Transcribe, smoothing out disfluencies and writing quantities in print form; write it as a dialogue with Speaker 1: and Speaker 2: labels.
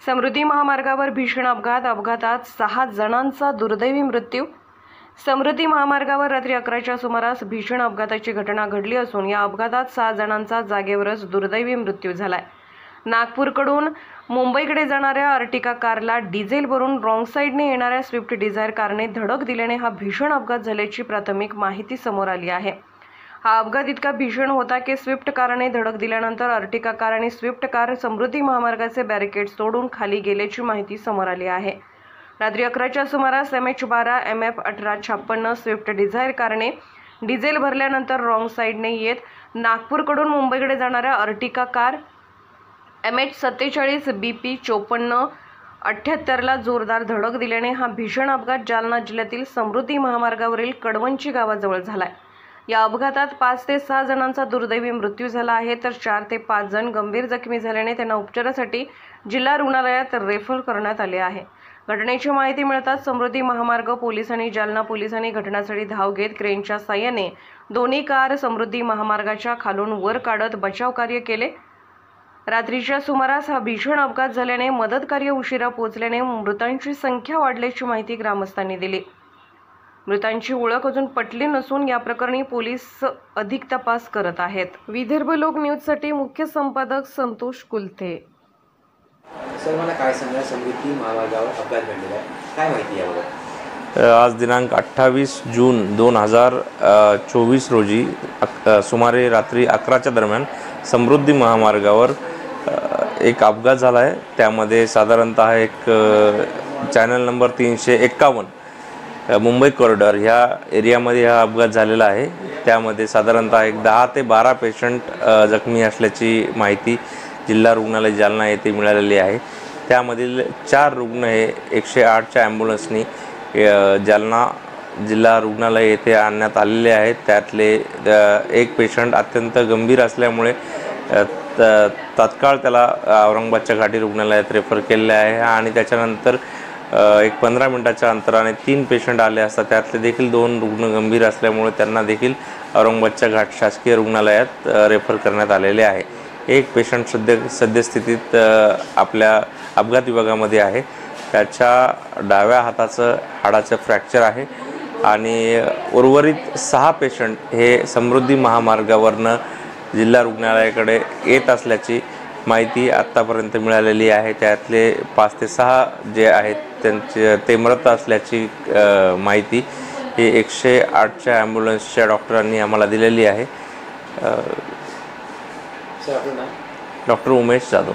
Speaker 1: समृद्धी महामार्गावर भीषण अपघातात 6 जणांचा दुर्दैवी मृत्यू। समृद्धी महामार्गावर रात्री 11च्या सुमारास भीषण अपघाताची घटना घडली असून या अपघातात 6 जणांचा जागेवरच दुर्दैवी मृत्यू झालाय। नागपूरकडून मुंबईकडे जाणाऱ्या अर्टिका कारला डिझेल भरून रॉंग साईडने येणाऱ्या स्विफ्ट डिझायर कारने धडक दिल्याने हा भीषण अपघात झाल्याची प्राथमिक माहिती समोर आली आहे। हा अपघात इतका भीषण होता की स्विफ्ट कारने धडक दिल्यानंतर अर्टिका कार आणि स्विफ्ट कार समृद्धी महामार्गाचे बॅरिकेड्स तोडून खाली गेल्याची माहिती समोर आली आहे। रात्री 11च्या सुमारास MH12 MF 1856 स्विफ्ट डिझायर कारने डिझेल भरल्यानंतर रॉंग साईडने येत नागपूरकडून मुंबईकडे जाणाऱ्या अर्टिका कार MH47 BP 5478 ला जोरदार धडक दिल्याने हा भीषण अपघात जालना जिल्ह्यातील समृद्धी महामार्गावरील कडवंची गावाजवळ झालाय। या अपघातात 5 ते 6 जणांचा दुर्दैवी मृत्यू झाला आहे, तर 4 ते 5 जण गंभीर जखमी झाल्याने त्यांना उपचारासाठी जिल्हा रुग्णालयात रेफर करण्यात आले आहे। घटनेची माहिती मिळताच समृद्धी महामार्ग पोलीस आणि जालना पोलिसांनी घटनास्थळी धाव घेत क्रेनच्या साहाय्याने दोन्ही कार समृद्धी महामार्गाच्या खालून वर काढत बचाव कार्य केले। रात्रीच्या सुमारास हा भीषण अपघात झाल्याने मदत कार्य उशिरा पोहोचल्याने मृतांची संख्या वाढल्याची माहिती ग्रामस्थांनी दिली। मृतांची ओळख अजून पटली नसून या प्रकरणी पोलीस अधिक तपास करत आहेत। विदर्भ लोक न्यूजसाठी मुख्य संपादक संतोष कुलथे।
Speaker 2: सर, मला काय सांगा, समृद्धी महामार्गावर अपघात घडलेला आहे, काय माहिती यावर?
Speaker 3: आज दिनांक 28 जून 2024 रोजी सुमारे रात्री 11च्या दरम्यान समृद्धी महामार्गावर एक अपघात झाला आहे। त्यामध्ये साधारणतः एक चॅनल नंबर 351 मुंबई कॉरिडॉर ह्या एरियामध्ये हा अपघात झालेला आहे। त्यामध्ये साधारणतः एक 10 ते 12 पेशंट जखमी असल्याची माहिती जिल्हा रुग्णालय जालना येथे मिळालेली आहे। त्यामधील 4 रुग्ण हे 108च्या ॲम्ब्युलन्सनी जालना जिल्हा रुग्णालय येथे आणण्यात आलेले आहेत। त्यातले एक पेशंट अत्यंत गंभीर असल्यामुळे तात्काळ त्याला औरंगाबादच्या घाटी रुग्णालयात रेफर केलेले आहे आणि त्याच्यानंतर एक 15 मिनिटाच्या अंतराने 3 पेशंट आले असता त्यातले देखील 2 रुग्ण गंभीर असल्यामुळे त्यांना देखील औरंगाबादच्या घाट शासकीय रुग्णालयात रेफर करण्यात आलेले आहे। एक पेशंट सद्यस्थितीत आपल्या अपघात विभागामध्ये आहे। त्याच्या डाव्या हाताचं हाडाचं फ्रॅक्चर आहे आणि उर्वरित 6 पेशंट हे समृद्धी महामार्गावरनं जिल्हा रुग्णालयाकडे येत असल्याची माहिती आत्तापर्यंत मिळालेली आहे। त्यातले 5 ते 6 जे आहेत ते मृत असल्याची माहिती ही 108च्या ॲम्ब्युलन्सच्या डॉक्टरांनी आम्हाला दिलेली आहे। डॉक्टर उमेश जाधव।